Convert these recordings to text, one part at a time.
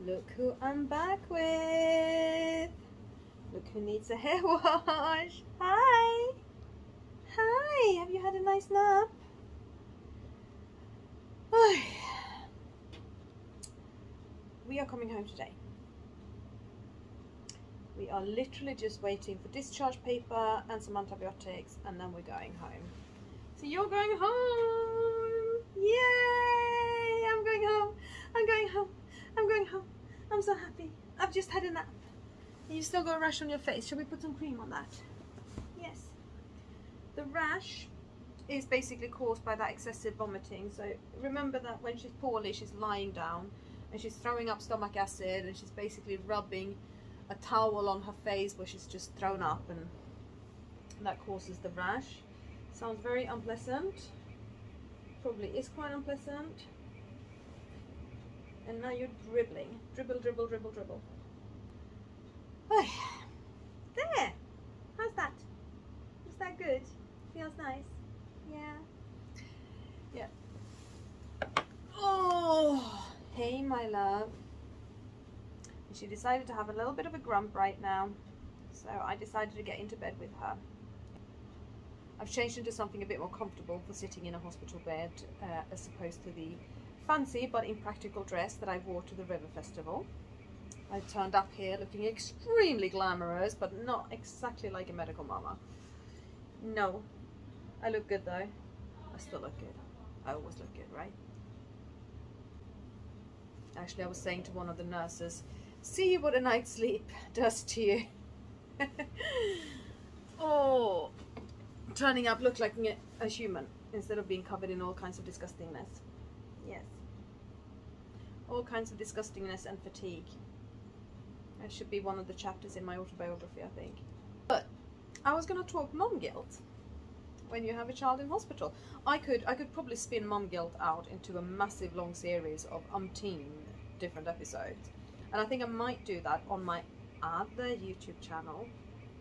Look who I'm back with. Look who needs a hair wash. Hi. Hi. Have you had a nice nap? We are coming home today. We are literally just waiting for discharge paper and some antibiotics, and then we're going home. So you're going home. Yay! I'm going home. I'm going home. I'm going home. I'm so happy. I've just had a nap. You still got a rash on your face. Shall we put some cream on that? Yes. The rash is basically caused by that excessive vomiting. So remember that when she's poorly, she's lying down and she's throwing up stomach acid, and she's basically rubbing a towel on her face where she's just thrown up, and that causes the rash. Sounds very unpleasant. Probably is quite unpleasant. And now you're dribbling. Dribble, dribble, dribble, dribble. Oh, there! How's that? Is that good? Feels nice? Yeah? Yeah. Oh! Hey, my love. She decided to have a little bit of a grump right now, so I decided to get into bed with her. I've changed into something a bit more comfortable for sitting in a hospital bed, as opposed to the fancy but impractical dress that I wore to the River Festival. I turned up here looking extremely glamorous, but not exactly like a medical mama. No, I look good though. I still look good. I always look good, right? Actually, I was saying to one of the nurses, see what a night's sleep does to you. Oh, turning up look like a human instead of being covered in all kinds of disgustingness. Yes, all kinds of disgustingness and fatigue. That should be one of the chapters in my autobiography, I think. But I was going to talk mom guilt when you have a child in hospital. I could probably spin mom guilt out into a massive long series of umpteen different episodes, and I think I might do that on my other YouTube channel.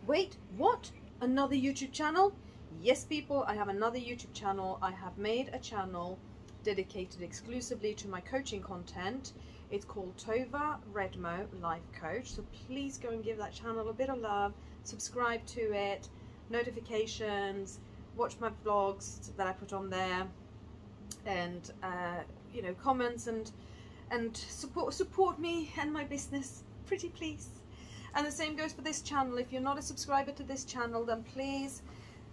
Wait, what? Another YouTube channel? Yes, people, I have another YouTube channel. I have made a channel dedicated exclusively to my coaching content. It's called Tova Redmo Life Coach, so please go and give that channel a bit of love, subscribe to it, notifications, watch my vlogs that I put on there, and you know, comments and support me and my business, pretty please. And the same goes for this channel. If you're not a subscriber to this channel, then please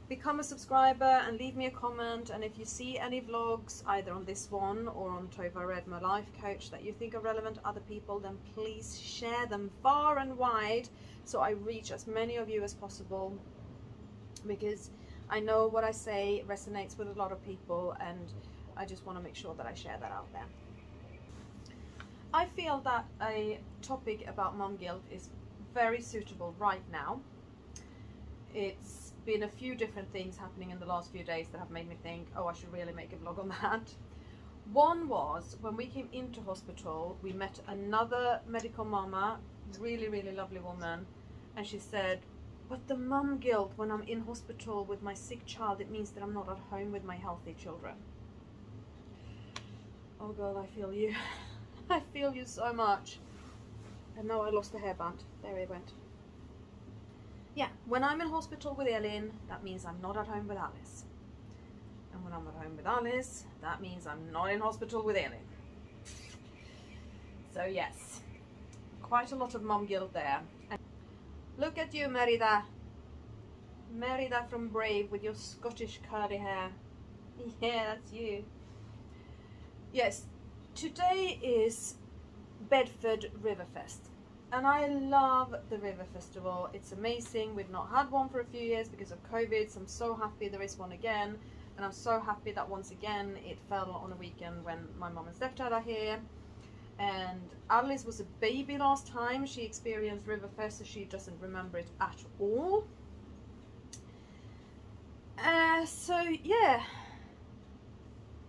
become a subscriber and leave me a comment. And if you see any vlogs either on this one or on Tova Redmo Life Coach that you think are relevant to other people, then please share them far and wide so I reach as many of you as possible, because I know what I say resonates with a lot of people, and I just want to make sure that I share that out there. I feel that a topic about mom guilt is very suitable right now. It's been a few different things happening in the last few days that have made me think, oh, I should really make a vlog on that. One was when we came into hospital, we met another medical mama, really, really lovely woman, and she said, but the mum guilt when I'm in hospital with my sick child, it means that I'm not at home with my healthy children. Oh God, I feel you. I feel you so much. And now I lost the hairband. There it went. Yeah, when I'm in hospital with Elin, that means I'm not at home with Alice. And when I'm at home with Alice, that means I'm not in hospital with Elin. So yes, quite a lot of mom guilt there. And look at you, Merida. Merida from Brave with your Scottish curly hair. Yeah, that's you. Yes, today is Bedford Riverfest. And I love the River Festival. It's amazing. We've not had one for a few years because of COVID, so I'm so happy there is one again. And I'm so happy that once again it fell on a weekend when my mum and stepdad are here. And Alice was a baby last time she experienced Riverfest, so she doesn't remember it at all. So yeah.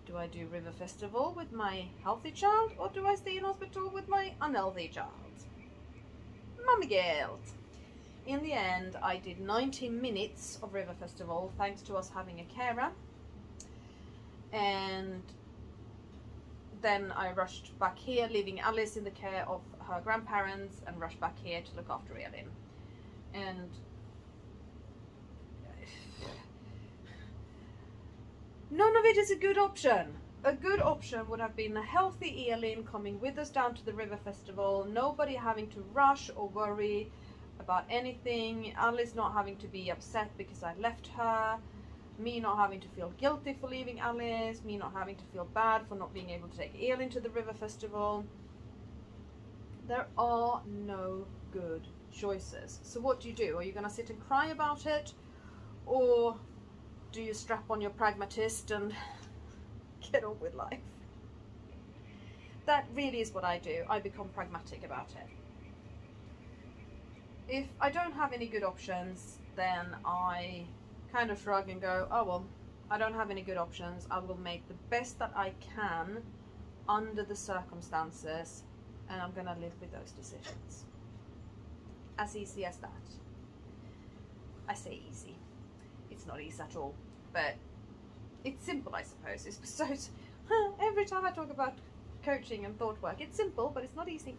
Do I do River Festival with my healthy child, or do I stay in hospital with my unhealthy child? Mummy guilt. In the end, I did 90 minutes of River Festival thanks to us having a carer, and then I rushed back here, leaving Alice in the care of her grandparents, and rushed back here to look after Elin. And none of it is a good option. A good option would have been a healthy Elin coming with us down to the river festival, nobody having to rush or worry about anything, Alice not having to be upset because I left her, me not having to feel guilty for leaving Alice, me not having to feel bad for not being able to take Elin to the river festival. There are no good choices. So what do? Are you going to sit and cry about it, or do you strap on your pragmatist and get on with life? That really is what I do. I become pragmatic about it. If I don't have any good options, then I kind of shrug and go, oh well, I don't have any good options. I will make the best that I can under the circumstances, and I'm gonna live with those decisions. As easy as that. I say easy. It's not easy at all, but it's simple, I suppose. It's so every time I talk about coaching and thought work, it's simple, but it's not easy.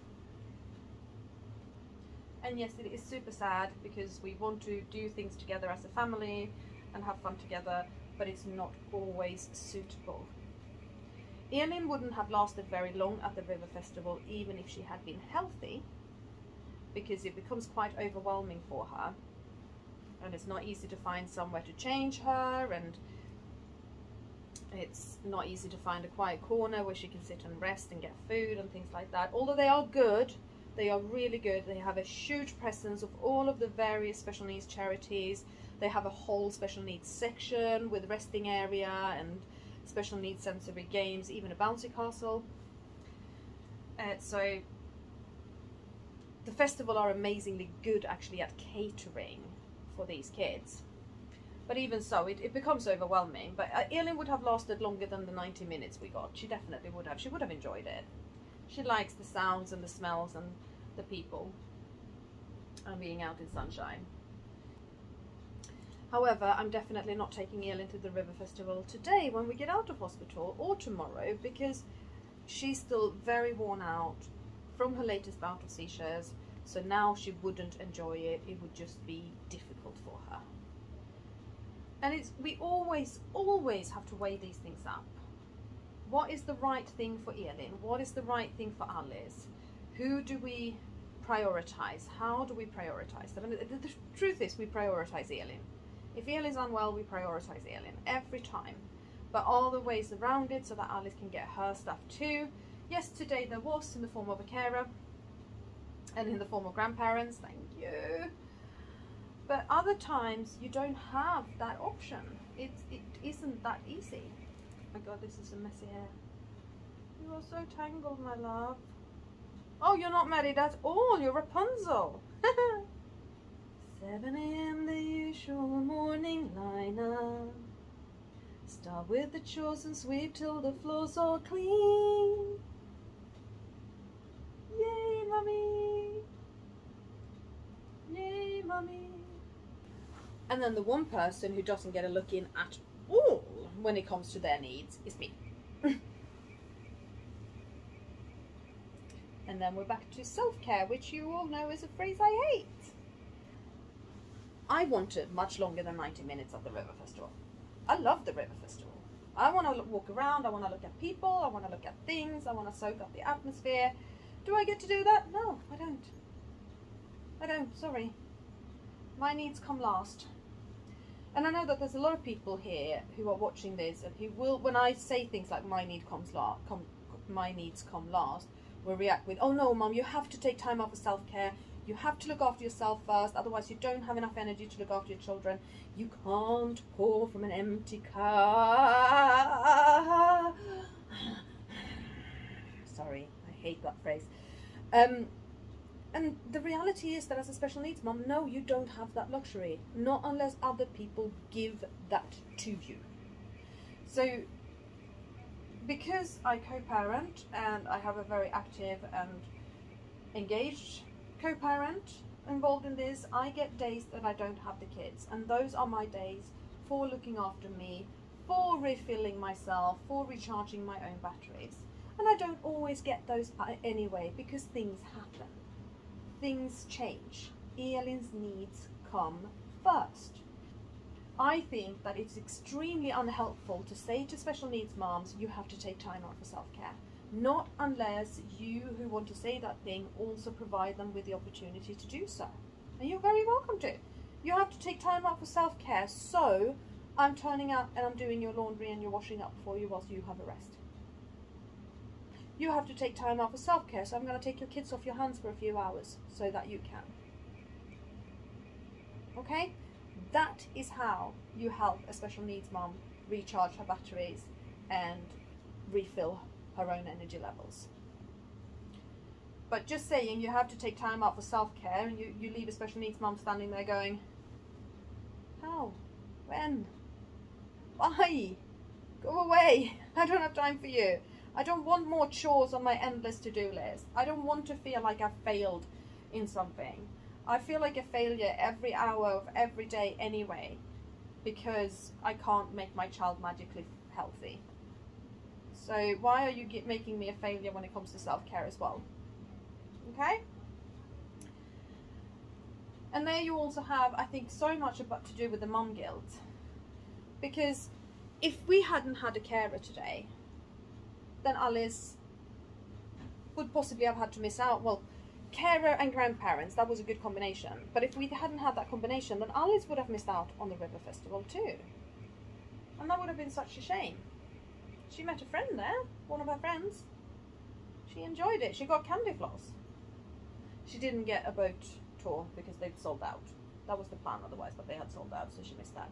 And yes, it is super sad because we want to do things together as a family and have fun together, but it's not always suitable. Elin wouldn't have lasted very long at the river festival even if she had been healthy, because it becomes quite overwhelming for her, and it's not easy to find somewhere to change her, and it's not easy to find a quiet corner where she can sit and rest and get food and things like that. Although they are good, they are really good. They have a huge presence of all of the various special needs charities. They have a whole special needs section with resting area and special needs sensory games, even a bouncy castle. So the festival are amazingly good actually at catering for these kids. But even so, it becomes overwhelming. But Elin would have lasted longer than the 90 minutes we got. She definitely would have. She would have enjoyed it. She likes the sounds and the smells and the people and being out in sunshine. However, I'm definitely not taking Elin to the river festival today when we get out of hospital, or tomorrow, because she's still very worn out from her latest bout of seizures. So now she wouldn't enjoy it. It would just be difficult for her. And we always have to weigh these things up. What is the right thing for Elin? What is the right thing for Alice? Who do we prioritize? How do we prioritize them? And the truth is, we prioritize Elin. If Elin's unwell, we prioritize Elin every time. But all the ways around it so that Alice can get her stuff too. Yes, today there was in the form of a carer and in the form of grandparents. Thank you. But other times you don't have that option. It isn't that easy. Oh my god, this is a messy hair. You are so tangled, my love. Oh, you're not married at all. You're Rapunzel. 7 a.m. the usual morning lineup. Start with the chores and sweep till the floor's all clean. Yay, mummy. Yay, mummy. And then the one person who doesn't get a look in at all when it comes to their needs is me. And then we're back to self-care, which you all know is a phrase I hate. I wanted much longer than 90 minutes at the river festival. I love the river festival. I want to walk around, I want to look at people, I want to look at things, I want to soak up the atmosphere. Do I get to do that? No, I don't. I don't, sorry. My needs come last. And I know that there's a lot of people here who are watching this and who will, when I say things like my needs come last, will react with, oh no, Mum, you have to take time out for self-care. You have to look after yourself first, otherwise you don't have enough energy to look after your children. You can't pour from an empty cup. Sorry, I hate that phrase. And the reality is that as a special needs mum, no, you don't have that luxury. Not unless other people give that to you. So, because I co-parent and I have a very active and engaged co-parent involved in this, I get days that I don't have the kids, and those are my days for looking after me, for refilling myself, for recharging my own batteries. And I don't always get those anyway, because things happen. Things change. Elin's needs come first. I think that it's extremely unhelpful to say to special needs moms, you have to take time out for self-care. Not unless you who want to say that thing also provide them with the opportunity to do so. And you're very welcome to. You have to take time out for self-care, so I'm turning up and I'm doing your laundry and you're washing up for you whilst you have a rest. You have to take time out for self-care, so I'm going to take your kids off your hands for a few hours so that you can. Okay? That is how you help a special needs mom recharge her batteries and refill her own energy levels. But just saying you have to take time out for self-care and you leave a special needs mom standing there going, how? When? Why? Go away. I don't have time for you. I don't want more chores on my endless to-do list. I don't want to feel like I've failed in something. I feel like a failure every hour of every day anyway, because I can't make my child magically healthy. So why are you making me a failure when it comes to self-care as well? Okay? And there you also have, I think, so much about to do with the mum guilt. Because if we hadn't had a carer today, then Alice would possibly have had to miss out. Well, carer and grandparents, that was a good combination. But if we hadn't had that combination, then Alice would have missed out on the river festival too. And that would have been such a shame. She met a friend there, one of her friends. She enjoyed it. She got candy floss. She didn't get a boat tour because they'd sold out. That was the plan otherwise, but they had sold out, so she missed that.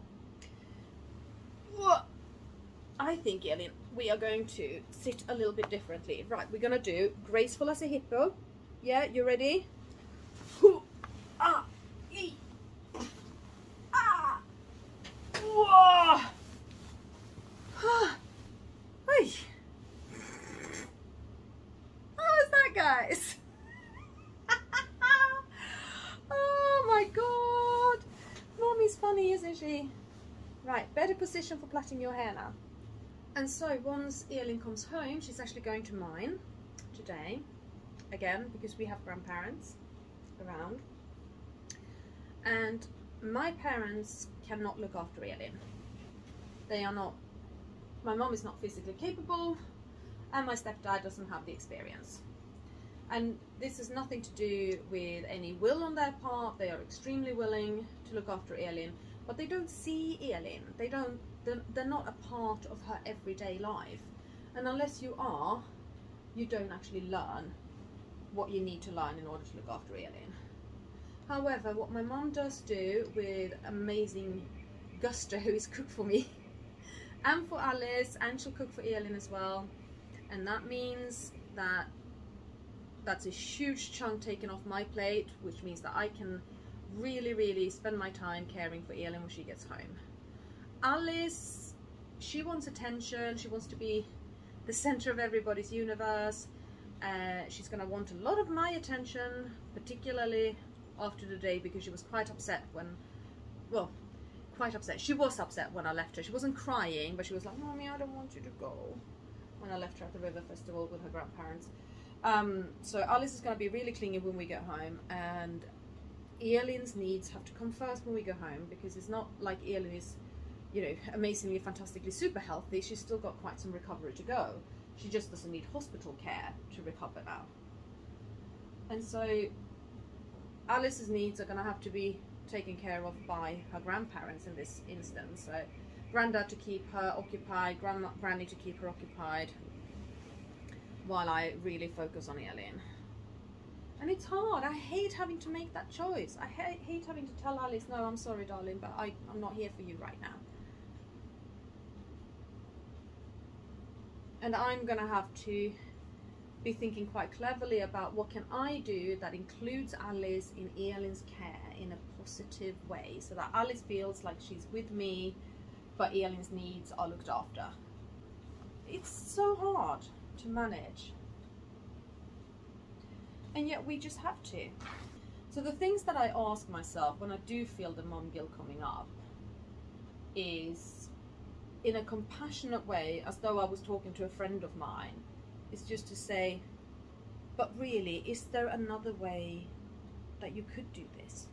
I think, Elin, we are going to sit a little bit differently. Right, we're going to do graceful as a hippo. Yeah, you ready? Ah, ee, ah, whoa. Hey. How was that, guys? Oh my god. Mommy's funny, isn't she? Right, better position for plaiting your hair now. And so once Elin comes home, she's actually going to mine today. Again, because we have grandparents around. And my parents cannot look after Elin. They are not, my mom is not physically capable, and my stepdad doesn't have the experience. And this has nothing to do with any will on their part. They are extremely willing to look after Elin, but they don't see Elin. They're not a part of her everyday life. And unless you are, you don't actually learn what you need to learn in order to look after Elin. However, what my mum does do with amazing gusto is cook for me and for Alice, and she'll cook for Elin as well. And that means that that's a huge chunk taken off my plate, which means that I can really spend my time caring for Elin when she gets home. Alice, she wants attention, she wants to be the center of everybody's universe. She's going to want a lot of my attention, particularly after the day, because she was quite upset when, well, quite upset. She was upset when I left her. She wasn't crying, but she was like, Mommy, I don't want you to go, when I left her at the river festival with her grandparents. So Alice is going to be really clingy when we get home, and Elin's needs have to come first when we go home, because it's not like Elin is, you know, amazingly, fantastically super healthy. She's still got quite some recovery to go. She just doesn't need hospital care to recover now. And so Alice's needs are going to have to be taken care of by her grandparents in this instance. So Granddad to keep her occupied, Granny to keep her occupied, while I really focus on Elin. And it's hard. I hate having to make that choice. I hate having to tell Alice, no, I'm sorry, darling, but I'm not here for you right now. And I'm going to have to be thinking quite cleverly about what can I do that includes Alice in Elin's care in a positive way, so that Alice feels like she's with me, but Elin's needs are looked after. It's so hard to manage. And yet we just have to. So the things that I ask myself when I do feel the mum guilt coming up is, in a compassionate way, as though I was talking to a friend of mine, is just to say, but really, is there another way that you could do this?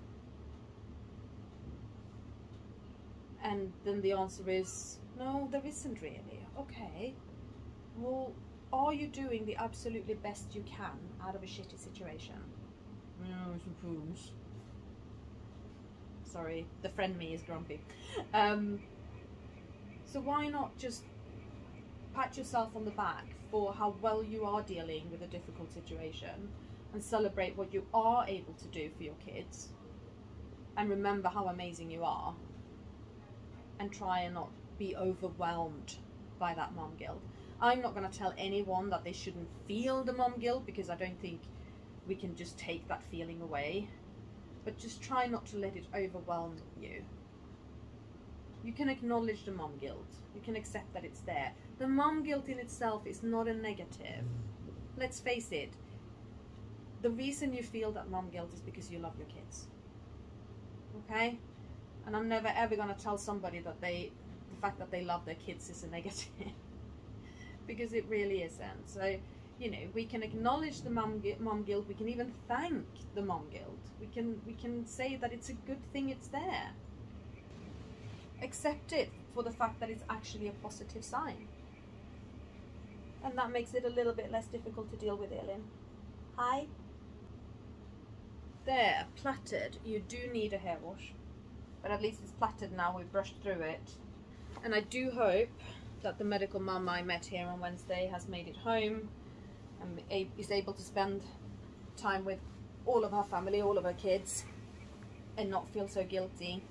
And then the answer is, no, there isn't really. Okay, well, are you doing the absolutely best you can out of a shitty situation? No, I suppose. Sorry, the friend me is grumpy. So why not just pat yourself on the back for how well you are dealing with a difficult situation, and celebrate what you are able to do for your kids, and remember how amazing you are, and try and not be overwhelmed by that mom guilt. I'm not going to tell anyone that they shouldn't feel the mom guilt, because I don't think we can just take that feeling away, but just try not to let it overwhelm you. You can acknowledge the mom guilt. You can accept that it's there. The mom guilt in itself is not a negative. Let's face it. The reason you feel that mom guilt is because you love your kids. Okay? And I'm never ever going to tell somebody that the fact that they love their kids is a negative. Because it really isn't. So, you know, we can acknowledge the mom guilt. We can even thank the mom guilt. We can say that it's a good thing it's there. Accept it for the fact that it's actually a positive sign. And that makes it a little bit less difficult to deal with, Elin. Hi. There, plaited. You do need a hair wash. But at least it's plaited now, we've brushed through it. And I do hope that the medical mum I met here on Wednesday has made it home and is able to spend time with all of her family, all of her kids, and not feel so guilty.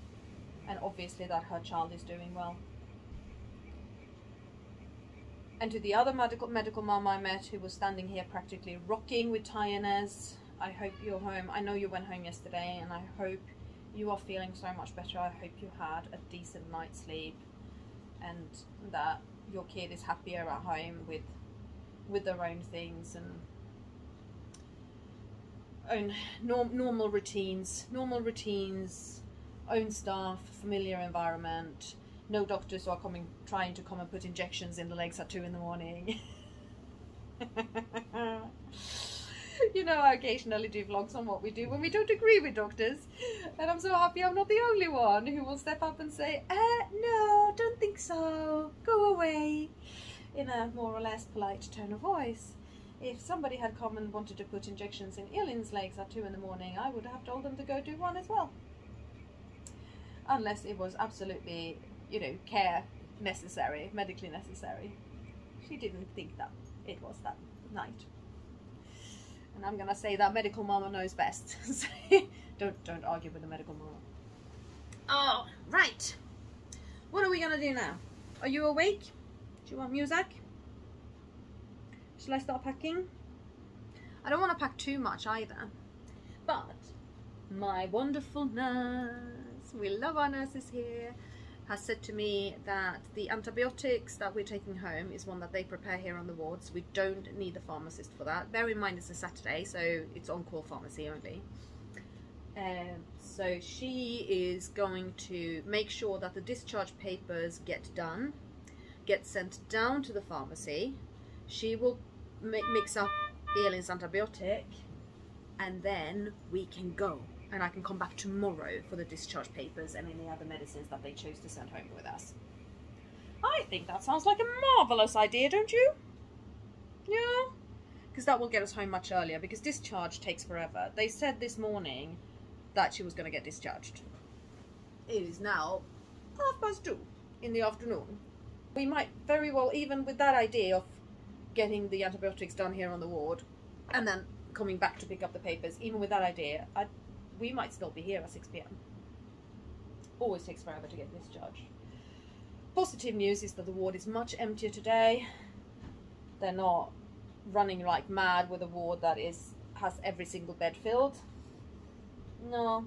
And obviously that her child is doing well. And to the other medical mum I met, who was standing here practically rocking with tiredness, I hope you're home. I know you went home yesterday, and I hope you are feeling so much better. I hope you had a decent night's sleep, and that your kid is happier at home with their own things and own normal routines, own staff, familiar environment, no doctors who are trying to come and put injections in the legs at 2 in the morning. You know, I occasionally do vlogs on what we do when we don't agree with doctors, and I'm so happy I'm not the only one who will step up and say, no, don't think so, go away, in a more or less polite tone of voice. If somebody had come and wanted to put injections in Elin's legs at 2 in the morning, I would have told them to go do one as well. Unless it was absolutely, you know, care necessary, medically necessary. She didn't think that it was that night. And I'm gonna say that medical mama knows best. So don't argue with the medical mama. Oh, right. What are we gonna do now? Are you awake? Do you want music? Shall I start packing? I don't want to pack too much either. But my wonderful nurse, we love our nurses here, has said to me that the antibiotics that we're taking home is one that they prepare here on the wards. We don't need the pharmacist for that. Bear in mind it's a Saturday, so it's on-call pharmacy only. So she is going to make sure that the discharge papers get done, get sent down to the pharmacy. She will mix up Elin's antibiotic, and then we can go. And I can come back tomorrow for the discharge papers and any other medicines that they chose to send home with us. I think that sounds like a marvellous idea, don't you? Yeah? Because that will get us home much earlier, because discharge takes forever. They said this morning that she was going to get discharged. It is now 2:30 in the afternoon. We might very well, even with that idea of getting the antibiotics done here on the ward and then coming back to pick up the papers, even with that idea, we might still be here at 6 PM. Always takes forever to get discharged. Positive news is that the ward is much emptier today. They're not running like mad with a ward that has every single bed filled. No.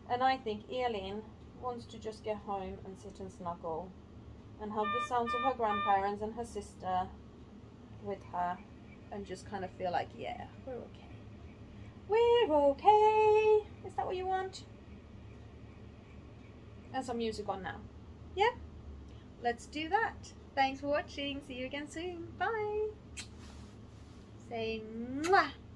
And I think Elin wants to just get home and sit and snuggle and have the sounds of her grandparents and her sister with her and just kind of feel like, yeah, we're okay. We're okay. Is that what you want? And some music on now. Yeah? Let's do that. Thanks for watching. See you again soon. Bye. Say mwah.